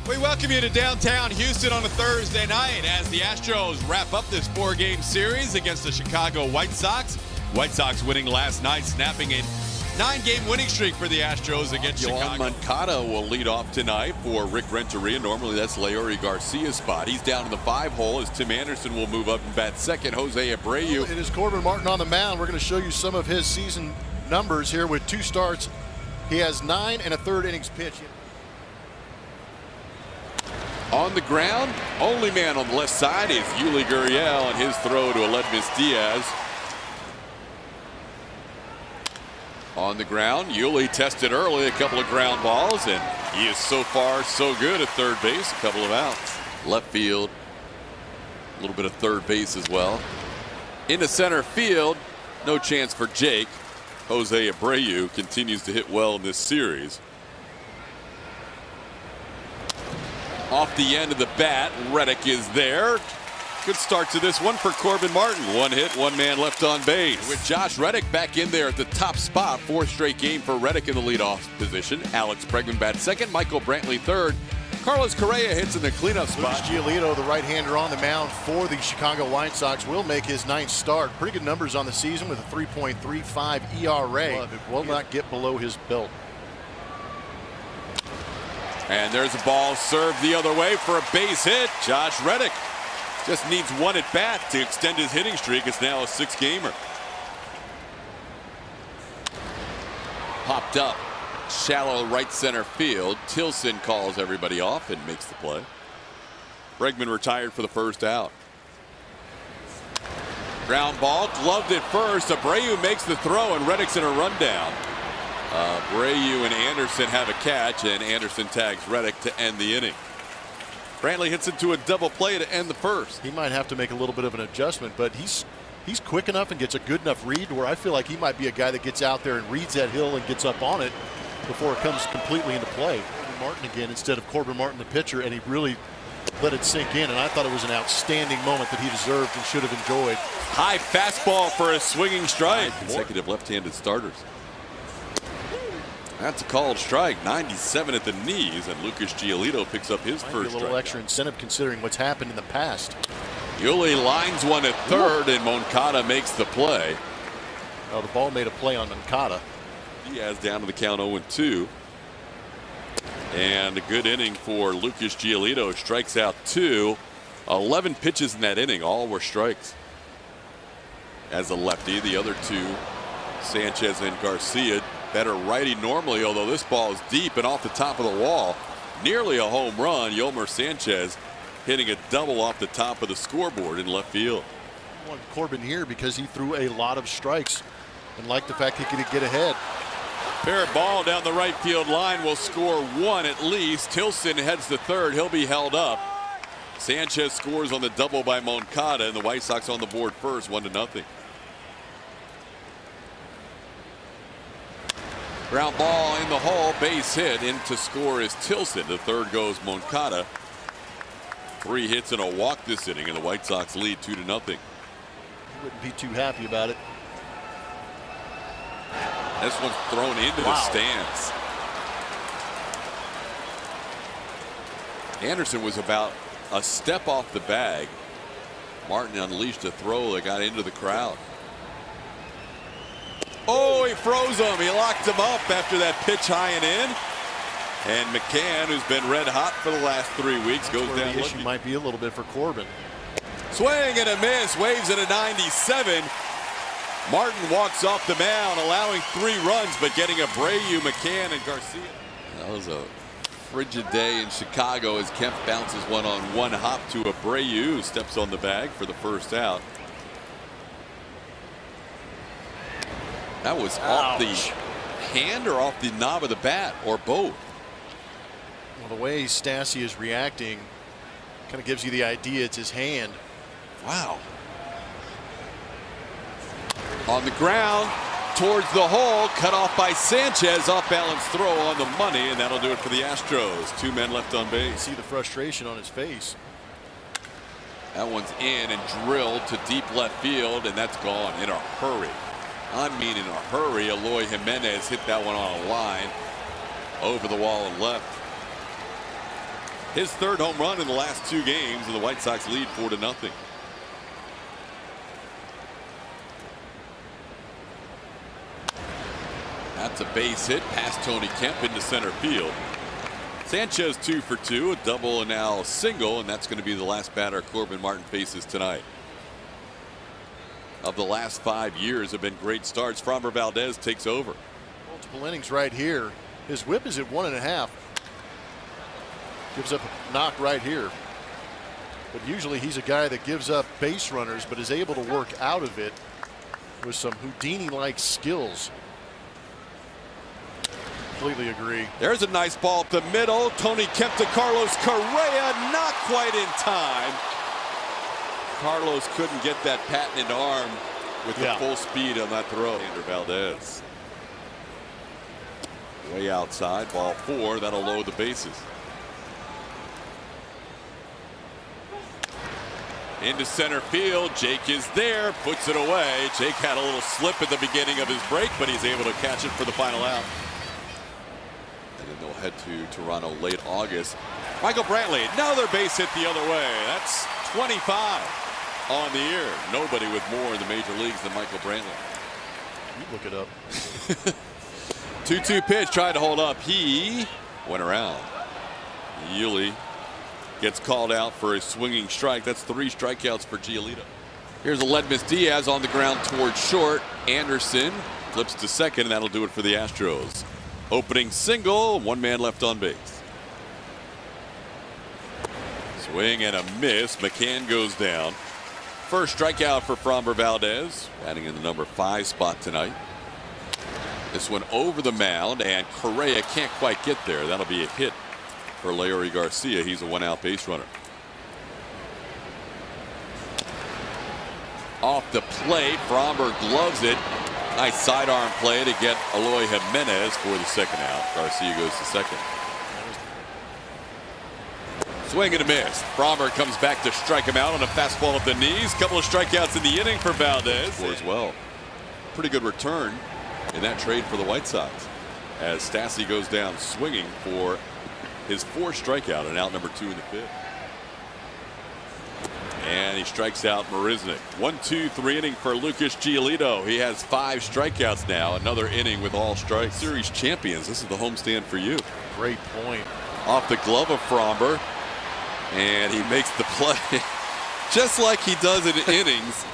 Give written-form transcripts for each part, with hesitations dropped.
We welcome you to downtown Houston on a Thursday night as the Astros wrap up this 4-game series against the Chicago White Sox. White Sox winning last night, snapping a 9-game winning streak for the Astros against Chicago. Moncada will lead off tonight for Rick Renteria. Normally that's Leury Garcia's spot. He's down in the 5-hole as Tim Anderson will move up and bat second. Jose Abreu. It is Corbin Martin on the mound. We're going to show you some of his season numbers here with 2 starts. He has 9 1/3 innings pitched. On the ground, only man on the left side is Yuli Gurriel, and his throw to Aledmys Diaz. On the ground, Yuli tested early, a couple of ground balls, and he is so far so good at third base, a couple of outs. Left field, a little bit of third base as well. Into center field, no chance for Jake. Jose Abreu continues to hit well in this series. Off the end of the bat, Reddick is there. Good start to this one for Corbin Martin. 1 hit, 1 man left on base. With Josh Reddick back in there at the top spot. 4th straight game for Reddick in the leadoff position. Alex Bregman bats second. Michael Brantley third. Carlos Correa hits in the cleanup spot. Lucas Giolito, the right-hander on the mound for the Chicago White Sox, will make his 9th start. Pretty good numbers on the season with a 3.35 ERA. It will not get below his belt. And there's a ball served the other way for a base hit. Josh Reddick just needs 1 at bat to extend his hitting streak. It's now a 6-gamer. Popped up, shallow right center field. Tilson calls everybody off and makes the play. Bregman retired for the first out. Ground ball, gloved at first. Abreu makes the throw, and Reddick's in a rundown. Abreu and Anderson have a catch, and Anderson tags Reddick to end the inning. Brantley hits into a double play to end the first. He might have to make a little bit of an adjustment, but he's quick enough and gets a good enough read where I feel like he might be a guy that gets out there and reads that hill and gets up on it before it comes completely into play. Martin again instead of Corbin Martin, the pitcher, and he really let it sink in, and I thought it was an outstanding moment that he deserved and should have enjoyed. High fastball for a swinging strike. Consecutive left-handed starters. That's a called strike. 97 at the knees, and Lucas Giolito picks up his first strike. A little extra incentive considering what's happened in the past. Yuli lines one at third, and Moncada makes the play. Oh, the ball made a play on Moncada. Diaz down to the count 0-2. And a good inning for Lucas Giolito. Strikes out 2. 11 pitches in that inning. All were strikes. As a lefty, the other 2, Sanchez and Garcia, better righty normally, although this ball is deep and off the top of the wall. Nearly a home run. Yolmer Sanchez hitting a double off the top of the scoreboard in left field. I want Corbin here because he threw a lot of strikes and liked the fact he could get ahead. Fair ball down the right field line will score 1 at least. Tilson heads to third. He'll be held up. Sanchez scores on the double by Moncada, and the White Sox on the board first, 1-0. Ground ball in the hole, base hit. In to score is Tilson. The third goes Moncada. 3 hits and a walk this inning, and the White Sox lead 2-0. He wouldn't be too happy about it. This one's thrown into the stands. Anderson was about a step off the bag. Martin unleashed a throw that got into the crowd. Oh, he froze him. He locked him up after that pitch high and in. And McCann, who's been red hot for the last 3 weeks, goes down. The issue might be a little bit for Corbin. Swing and a miss. Waves at a 97. Martin walks off the mound, allowing 3 runs, but getting Abreu, McCann, and Garcia. That was a frigid day in Chicago as Kemp bounces one on one hop to Abreu, who steps on the bag for the first out. That was off the hand or off the knob of the bat, or both. Well, the way Stassi is reacting kind of gives you the idea it's his hand. Wow. On the ground towards the hole, cut off by Sanchez. Off balance throw on the money, and that'll do it for the Astros. 2 men left on base. See the frustration on his face. That one's in and drilled to deep left field, and that's gone in a hurry. I mean in a hurry. Eloy Jimenez hit that one on a line over the wall and left. His third home run in the last 2 games, and the White Sox lead 4-0. That's a base hit past Tony Kemp into center field. Sanchez 2 for 2, a double and now a single, and that's going to be the last batter Corbin Martin faces tonight. Of the last 5 years have been great starts. Framber Valdez takes over. Multiple innings right here. His whip is at 1.5. Gives up a knock right here. But usually he's a guy that gives up base runners, but is able to work out of it with some Houdini-like skills. Completely agree. There's a nice ball up the middle. Tony Kemp to Carlos Correa, not quite in time. Carlos couldn't get that patented arm with the full speed on that throw. Andrew Valdez. Way outside, ball 4. That'll load the bases. Into center field. Jake is there, puts it away. Jake had a little slip at the beginning of his break, but he's able to catch it for the final out. And then they'll head to Toronto late August. Michael Brantley, another base hit the other way. That's 25 on the year. Nobody with more in the major leagues than Michael Brantley. You look it up. 2-2 pitch, tried to hold up. He went around. Yuli gets called out for a swinging strike. That's 3 strikeouts for Giolito. Here's Aledmys Diaz on the ground towards short. Anderson flips to second, and that'll do it for the Astros. Opening single, 1 man left on base. Swing and a miss. McCann goes down. First strikeout for Framber Valdez, batting in the number 5 spot tonight. This one over the mound, and Correa can't quite get there. That'll be a hit for Leury Garcia. He's a 1-out base runner. Off the plate, Framber gloves it. Nice sidearm play to get Eloy Jimenez for the second out. Garcia goes to second. Swing and a miss. Framber comes back to strike him out on a fastball at the knees. Couple of strikeouts in the inning for Valdez as well. Pretty good return in that trade for the White Sox, as Stassi goes down swinging for his 4th strikeout and out number 2 in the 5th. And he strikes out Marisnick. 1-2-3 inning for Lucas Giolito. He has 5 strikeouts now. Another inning with all strikes. Series champions. This is the homestand for you. Great point. Off the glove of Framber, and he makes the play just like he does in innings.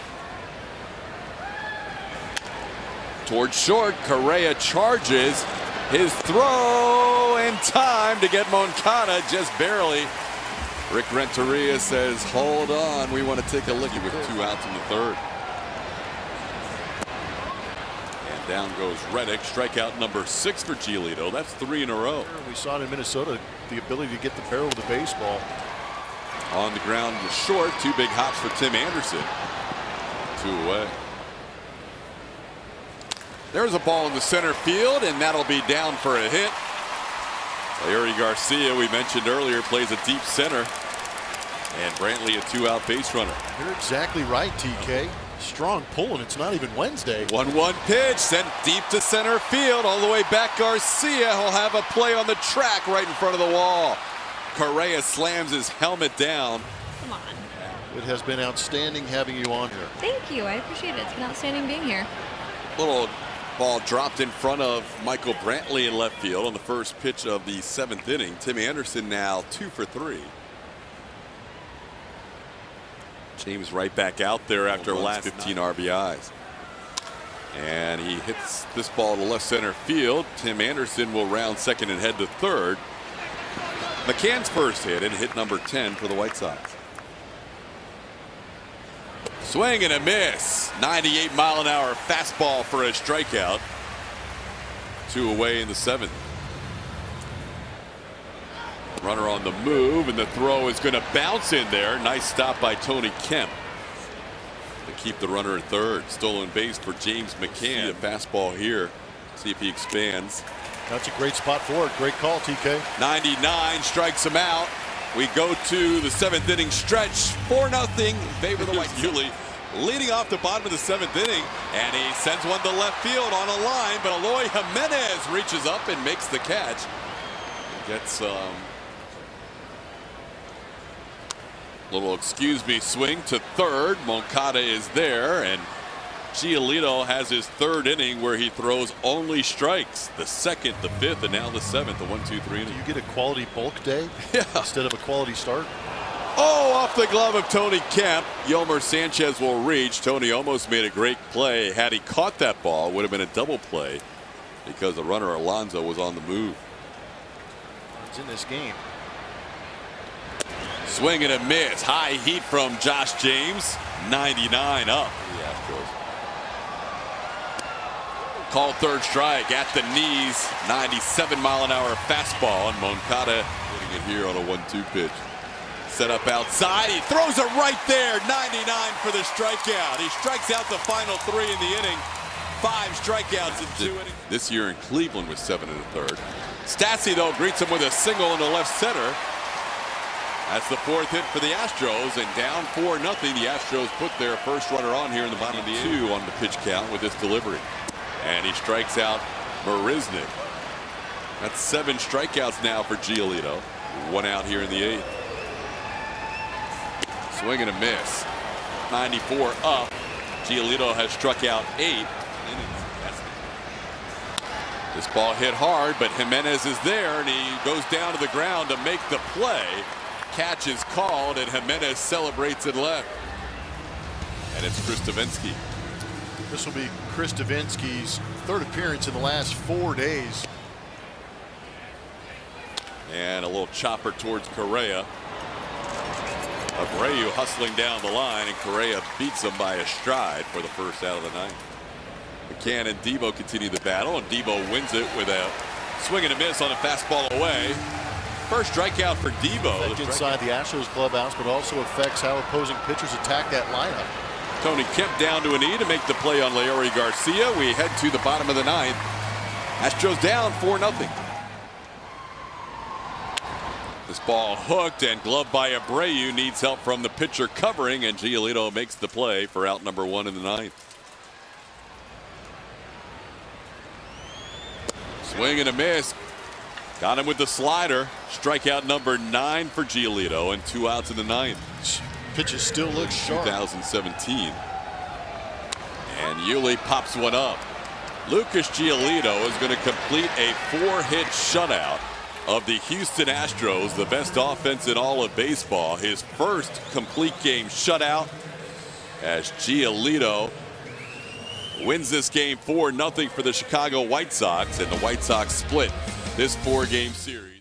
Towards short, Correa charges. His throw in time to get Moncada, just barely. Rick Renteria says, hold on, we want to take a look with 2 outs in the 3rd. And down goes Reddick. Strikeout number 6 for Giolito. That's 3 in a row. We saw it in Minnesota, the ability to get the barrel of the baseball. On the ground to short. 2 big hops for Tim Anderson. 2 away. There's a ball in the center field, and that'll be down for a hit. Leury Garcia, we mentioned earlier, plays a deep center. And Brantley, a 2-out base runner. You're exactly right, TK. Strong pull, and it's not even Wednesday. 1-1 pitch sent deep to center field. All the way back, Garcia. He'll have a play on the track right in front of the wall. Correa slams his helmet down. Come on. It has been outstanding having you on here. Thank you. I appreciate it. It's been outstanding being here. Little ball dropped in front of Michael Brantley in left field on the first pitch of the 7th inning. Tim Anderson now 2 for 3. James right back out there after last 15 RBIs. And he hits this ball to left center field. Tim Anderson will round second and head to 3rd. McCann's first hit, and hit number 10 for the White Sox. Swing and a miss. 98-mile-an-hour fastball for a strikeout. 2 away in the 7th. Runner on the move, and the throw is going to bounce in there. Nice stop by Tony Kemp to keep the runner at 3rd. Stolen base for James McCann. A fastball here. See if he expands. That's a great spot for it. Great call, TK. 99 strikes him out. We go to the 7th inning stretch. 4-0 in favor of the White Sox. Leading off the bottom of the 7th inning, and he sends one to left field on a line, but Eloy Jimenez reaches up and makes the catch. Gets Little excuse me swing to third. Moncada is there, and Giolito has his third inning where he throws only strikes. The second, the fifth, and now the seventh. A 1-2-3 inning. You get a quality bulk day instead of a quality start. Oh, off the glove of Tony Kemp. Yolmer Sanchez will reach. Tony almost made a great play. Had he caught that ball, it would have been a double play because the runner Alonso was on the move. It's in this game. Swing and a miss. High heat from Josh James. 99 up for the Astros. Called third strike at the knees. 97-mile-an-hour fastball, and Moncada hitting it here on a 1-2 pitch. Set up outside. He throws it right there. 99 for the strikeout. He strikes out the final three in the inning. 5 strikeouts in 2 innings. This year in Cleveland with 7 1/3. Stassi, though, greets him with a single into left center. That's the 4th hit for the Astros, and down 4-0. The Astros put their first runner on here in the bottom of the 2 on the pitch count with this delivery. And he strikes out Marisnik. That's 7 strikeouts now for Giolito. 1 out here in the 8th. Swing and a miss. 94 up. Giolito has struck out 8 innings. This ball hit hard, but Jimenez is there, and he goes down to the ground to make the play. Catch is called, and Jimenez celebrates it left. And it's Chris Davinsky. This will be Chris Davinsky's 3rd appearance in the last 4 days. And a little chopper towards Correa. Abreu hustling down the line, and Correa beats him by a stride for the first out of the 9th. McCann and Debo continue the battle, and Debo wins it with a swing and a miss on a fastball away. First strikeout for Debo. Inside the Astros clubhouse, but also affects how opposing pitchers attack that lineup. Tony Kemp down to a knee to make the play on Leori Garcia. We head to the bottom of the 9th. Astros down 4-0. This ball hooked and gloved by Abreu. Needs help from the pitcher covering, and Giolito makes the play for out number 1 in the 9th. Swing and a miss. Got him with the slider. Strikeout number 9 for Giolito, and 2 outs in the 9th. Pitches still look sharp. 2017. And Yuli pops one up. Lucas Giolito is going to complete a 4-hit shutout of the Houston Astros, the best offense in all of baseball. His first complete game shutout as Giolito wins this game 4-0 for the Chicago White Sox, and the White Sox split this 4-game series.